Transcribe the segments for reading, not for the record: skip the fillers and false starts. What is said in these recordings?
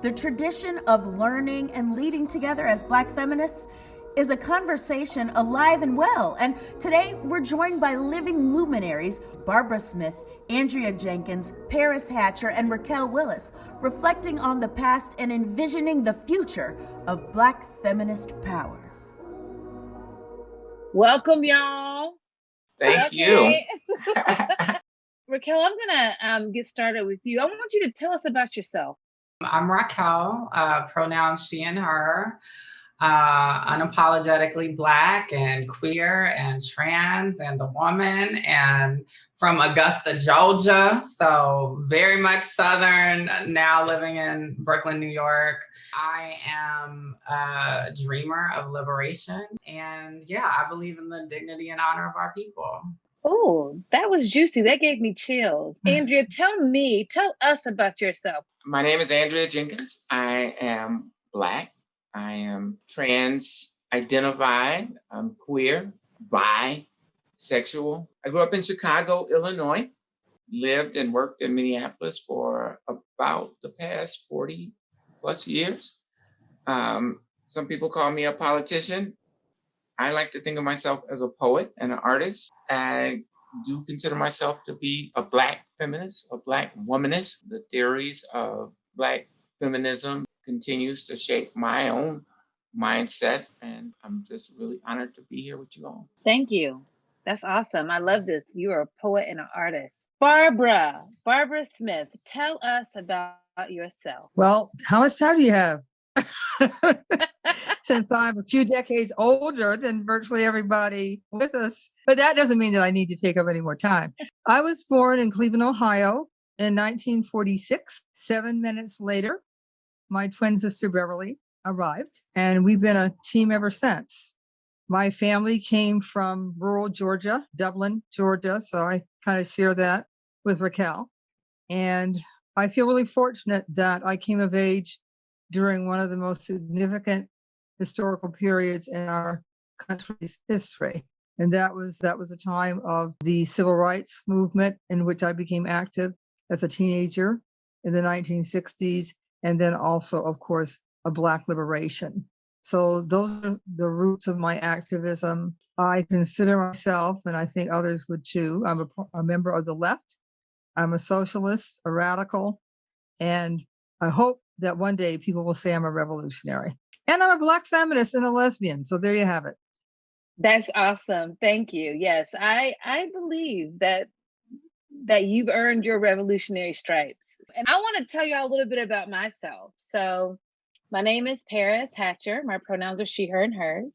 The tradition of learning and leading together as Black feminists is a conversation alive and well. And today we're joined by living luminaries Barbara Smith, Andrea Jenkins, Paris Hatcher, and Raquel Willis, reflecting on the past and envisioning the future of Black feminist power. Welcome, y'all. Thank you. Raquel, I'm going to get started with you. I want you to tell us about yourself. I'm Raquel, pronouns she and her, unapologetically Black and queer and trans and a woman, and from Augusta, Georgia. So very much Southern, now living in Brooklyn, New York. I am a dreamer of liberation. And yeah, I believe in the dignity and honor of our people. Oh, that was juicy. That gave me chills. Andrea, tell us about yourself. My name is Andrea Jenkins. I am Black. I am trans identified. I'm queer, bisexual. I grew up in Chicago, Illinois, lived and worked in Minneapolis for about the past 40 plus years. Some people call me a politician. I like to think of myself as a poet and an artist. I do consider myself to be a Black feminist, a Black womanist. The theories of Black feminism continues to shape my own mindset, and I'm just really honored to be here with you all. Thank you. That's awesome. I love this. You are a poet and an artist. Barbara Smith, tell us about yourself. Well, how much time do you have? Since I'm a few decades older than virtually everybody with us. But that doesn't mean that I need to take up any more time. I was born in Cleveland, Ohio in 1946. 7 minutes later, my twin sister Beverly arrived, and we've been a team ever since. My family came from rural Georgia, Dublin, Georgia, so I kind of share that with Raquel. And I feel really fortunate that I came of age during one of the most significant historical periods in our country's history. And that was a time of the civil rights movement in which I became active as a teenager in the 1960s, and then also, of course, a Black liberation. So those are the roots of my activism. I consider myself, and I think others would too, I'm a member of the left. I'm a socialist, a radical, and I hope that one day people will say I'm a revolutionary. And I'm a Black feminist and a lesbian. So there you have it. That's awesome. Thank you. Yes, I believe that you've earned your revolutionary stripes. And I want to tell you all a little bit about myself. So my name is Paris Hatcher. My pronouns are she, her, and hers.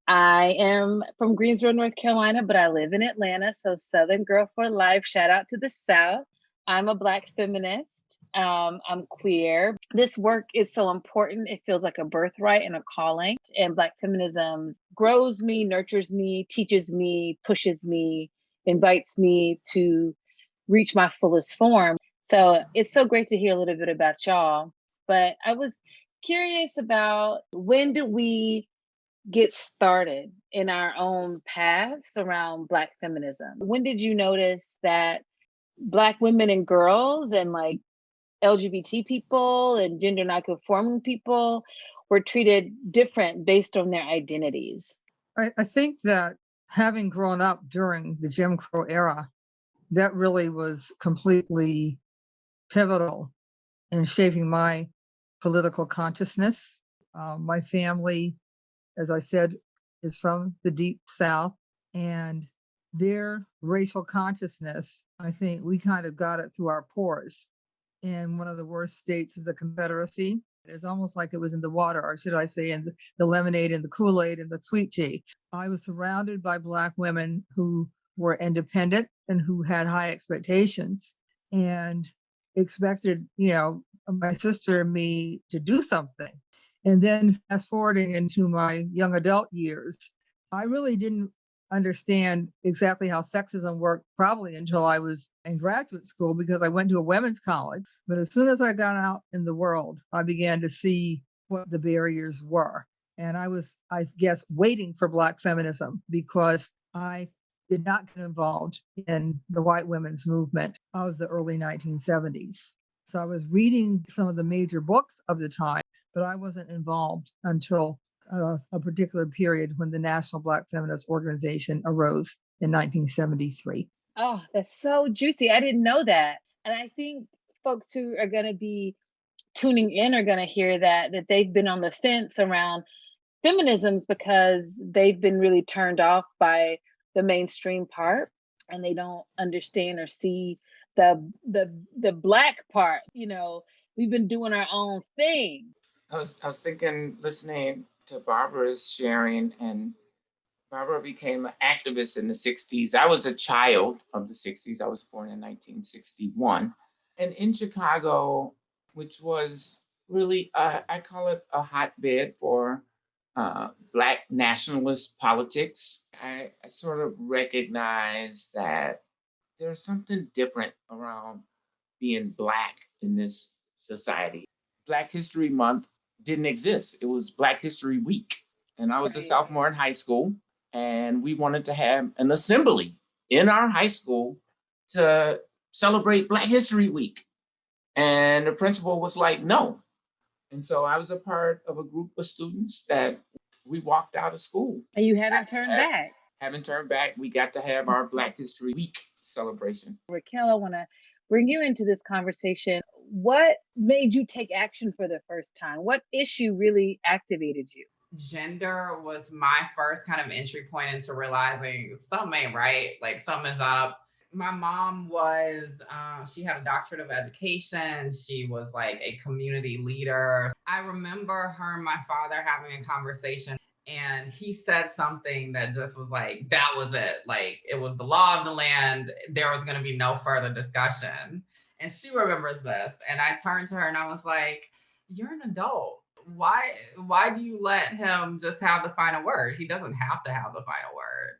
I am from Greensboro, North Carolina, but I live in Atlanta. So Southern girl for life. Shout out to the South. I'm a Black feminist. I'm queer. This work is so important. It feels like a birthright and a calling. And Black feminism grows me, nurtures me, teaches me, pushes me, invites me to reach my fullest form. So it's so great to hear a little bit about y'all. But I was curious about, when did we get started in our own paths around Black feminism? When did you notice that Black women and girls and like LGBT people and gender nonconforming people were treated different based on their identities? I think that having grown up during the Jim Crow era, that really was completely pivotal in shaping my political consciousness. My family, as I said, is from the Deep South, and their racial consciousness, I think we kind of got it through our pores. In one of the worst states of the Confederacy, it's almost like it was in the water, or should I say in the lemonade and the Kool-Aid and the sweet tea. I was surrounded by Black women who were independent and who had high expectations and expected, my sister and me to do something. And then fast forwarding into my young adult years, I really didn't understand exactly how sexism worked probably until I was in graduate school, because I went to a women's college. But as soon as I got out in the world, I began to see what the barriers were. And I was, I guess, waiting for Black feminism, because I did not get involved in the white women's movement of the early 1970s. So I was reading some of the major books of the time, but I wasn't involved until a particular period when the National Black Feminist Organization arose in 1973. Oh, that's so juicy. I didn't know that. And I think folks who are going to be tuning in are going to hear that they've been on the fence around feminisms because they've been really turned off by the mainstream part, and they don't understand or see the Black part. We've been doing our own thing. I was thinking, listening to Barbara's sharing, and Barbara became an activist in the 60s. I was a child of the 60s. I was born in 1961. And in Chicago, which was really, I call it a hotbed for Black nationalist politics, I sort of recognized that there's something different around being Black in this society. Black History Month didn't exist. It was Black History Week. And I was a sophomore in high school, and we wanted to have an assembly in our high school to celebrate Black History Week. And the principal was like, no. And so I was a part of a group of students that we walked out of school. And you haven't turned back. Haven't turned back. We got to have our Black History Week celebration. Raquel, I want to bring you into this conversation. What made you take action for the first time? What issue really activated you? Gender was my first kind of entry point into realizing something ain't right, like something's up. My mom was, she had a doctorate of education. She was like a community leader. I remember her and my father having a conversation, and he said something that just was like, that was it. Like, it was the law of the land. There was going to be no further discussion. And she remembers this. And I turned to her and I was like, you're an adult. Why do you let him just have the final word? He doesn't have to have the final word.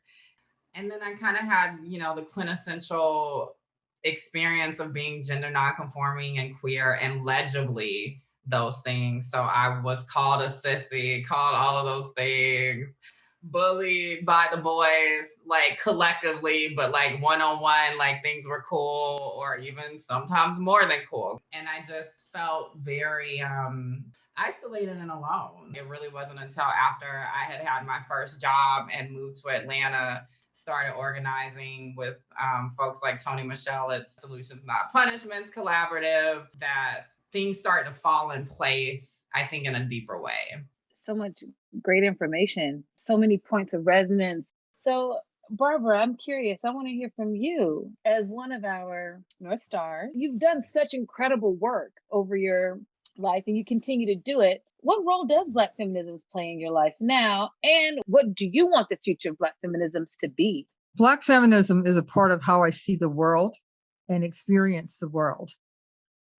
And then I kind of had, the quintessential experience of being gender nonconforming and queer and legibly those things. So I was called a sissy, called all of those things, bullied by the boys, like collectively, but like one-on-one, like things were cool, or even sometimes more than cool. And I just felt very isolated and alone. It really wasn't until after I had my first job and moved to Atlanta, started organizing with folks like Tony Michelle at Solutions Not Punishments Collaborative, that things started to fall in place, I think, in a deeper way. So much great information, so many points of resonance. So, Barbara, I'm curious. I want to hear from you as one of our North Stars. You've done such incredible work over your life, and you continue to do it. What role does Black feminism play in your life now? And what do you want the future of Black feminisms to be? Black feminism is a part of how I see the world and experience the world.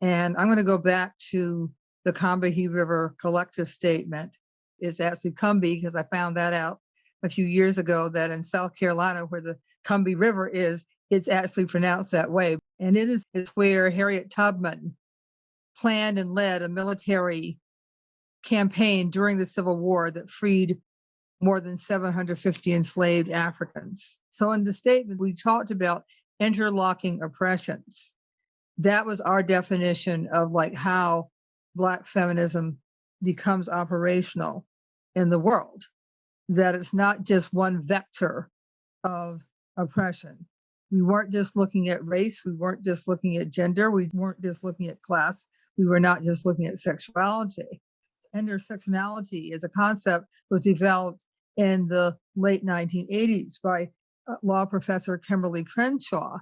And I'm going to go back to the Combahee River collective statement. It's actually Combahee, because I found that out a few years ago, that in South Carolina, where the Combahee River is, it's actually pronounced that way. And it's where Harriet Tubman planned and led a military campaign during the Civil War that freed more than 750 enslaved Africans. So in the statement, we talked about interlocking oppressions. That was our definition of like how Black feminism becomes operational in the world, that it's not just one vector of oppression. We weren't just looking at race. We weren't just looking at gender. We weren't just looking at class. We were not just looking at sexuality. Intersectionality as a concept was developed in the late 1980s by law professor Kimberly Crenshaw.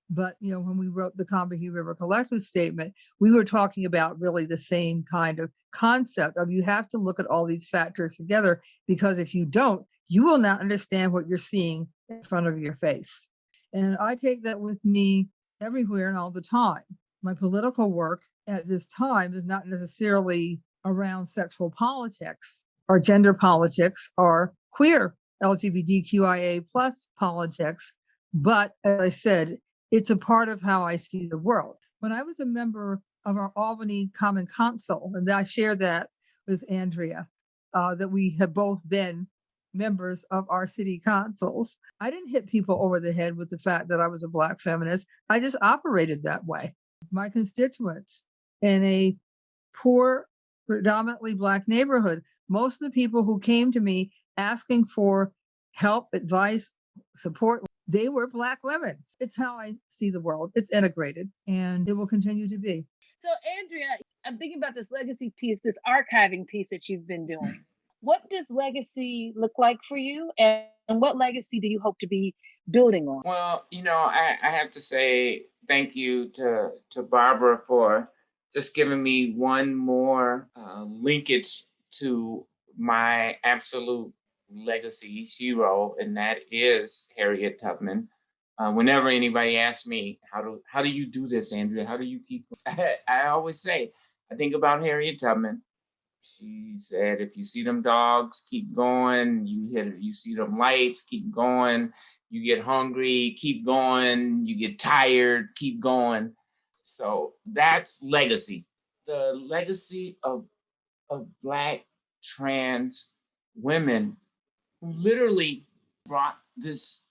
But, when we wrote the Combahee River Collective Statement, we were talking about really the same kind of concept of you have to look at all these factors together, because if you don't, you will not understand what you're seeing in front of your face. And I take that with me everywhere and all the time. My political work at this time is not necessarily around sexual politics or gender politics or queer LGBTQIA plus politics. But as I said, it's a part of how I see the world. When I was a member of our Albany Common Council, and I share that with Andrea, that we have both been members of our city councils, I didn't hit people over the head with the fact that I was a Black feminist. I just operated that way. My constituents in a poor, predominantly Black neighborhood. Most of the people who came to me asking for help, advice, support, they were Black women. It's how I see the world. It's integrated, and it will continue to be. So, Andrea, I'm thinking about this legacy piece, this archiving piece that you've been doing. What does legacy look like for you? And what legacy do you hope to be building on? Well, I have to say thank you to Barbara for just giving me one more linkage to my absolute legacy hero, and that is Harriet Tubman. Whenever anybody asks me, how do you do this, Andrea? How do you keep? I always say, I think about Harriet Tubman. She said, if you see them dogs, keep going. You see them lights, keep going. You get hungry, keep going. You get tired, keep going. So that's legacy. The legacy of Black trans women who literally brought this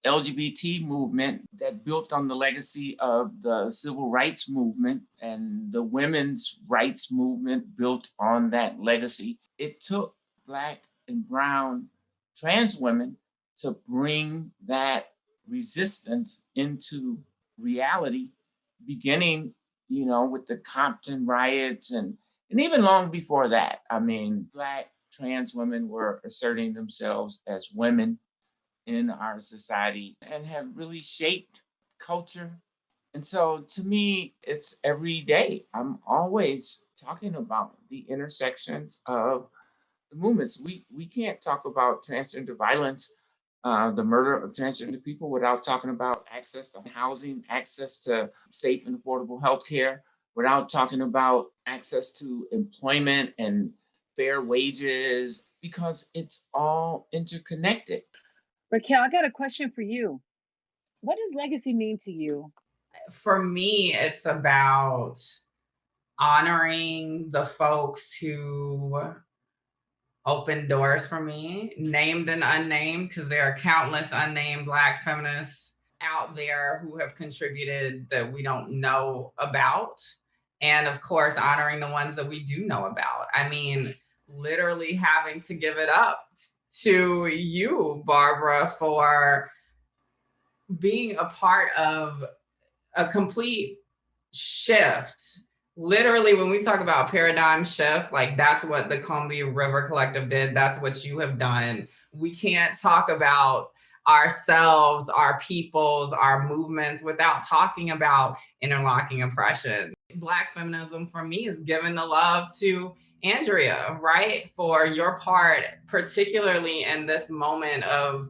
LGBT movement that built on the legacy of the civil rights movement, and the women's rights movement built on that legacy. It took Black and brown trans women to bring that resistance into reality, beginning, with the Compton riots and even long before that. I mean, Black trans women were asserting themselves as women in our society and have really shaped culture. And so to me, it's every day. I'm always talking about the intersections of the movements. We can't talk about transgender violence, the murder of transgender people, without talking about access to housing, access to safe and affordable healthcare, without talking about access to employment and fair wages, because it's all interconnected. Raquel, I got a question for you. What does legacy mean to you? For me, it's about honoring the folks who opened doors for me, named and unnamed, because there are countless unnamed Black feminists out there who have contributed that we don't know about. And of course, honoring the ones that we do know about. I mean, literally having to give it up to you, Barbara, for being a part of a complete shift. Literally, when we talk about paradigm shift, like that's what the Columbia River Collective did. That's what you have done. We can't talk about ourselves, our peoples, our movements without talking about interlocking oppression. Black feminism for me is giving the love to Andrea, right? For your part, particularly in this moment of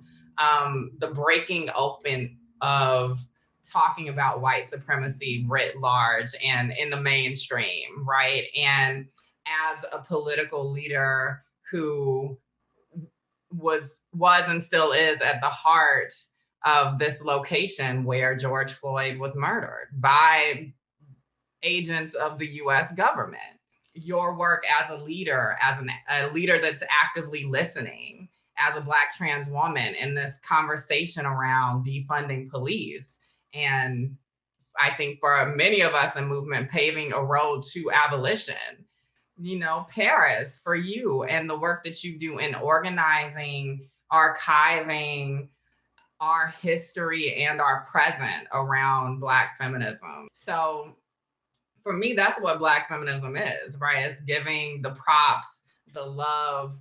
the breaking open of talking about white supremacy writ large and in the mainstream, right? And as a political leader who was and still is at the heart of this location where George Floyd was murdered by agents of the US government. Your work as a leader, a leader that's actively listening, as a Black trans woman in this conversation around defunding police. And I think for many of us in movement, paving a road to abolition. Paris, for you and the work that you do in organizing, archiving our history and our present around Black feminism. So for me, that's what Black feminism is, right? It's giving the props, the love,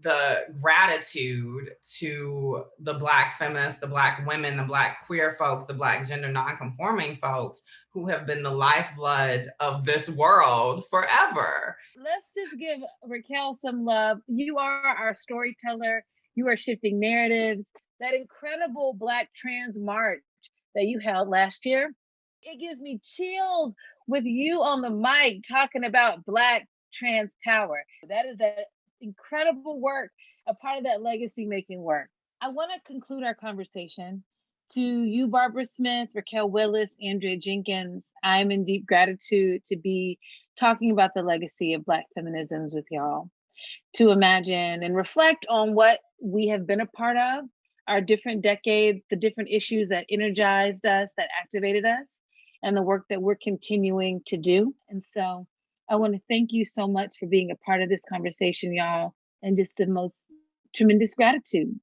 the gratitude to the Black feminists, the Black women, the Black queer folks, the Black gender nonconforming folks who have been the lifeblood of this world forever. Let's just give Raquel some love. You are our storyteller. You are shifting narratives. That incredible Black trans march that you held last year, it gives me chills with you on the mic talking about Black trans power. That is that incredible work, a part of that legacy making work. I want to conclude our conversation. To you, Barbara Smith, Raquel Willis, Andrea Jenkins, I'm in deep gratitude to be talking about the legacy of Black feminisms with y'all, to imagine and reflect on what we have been a part of, our different decades, the different issues that energized us, that activated us, and the work that we're continuing to do. And so I want to thank you so much for being a part of this conversation, y'all, and just the most tremendous gratitude.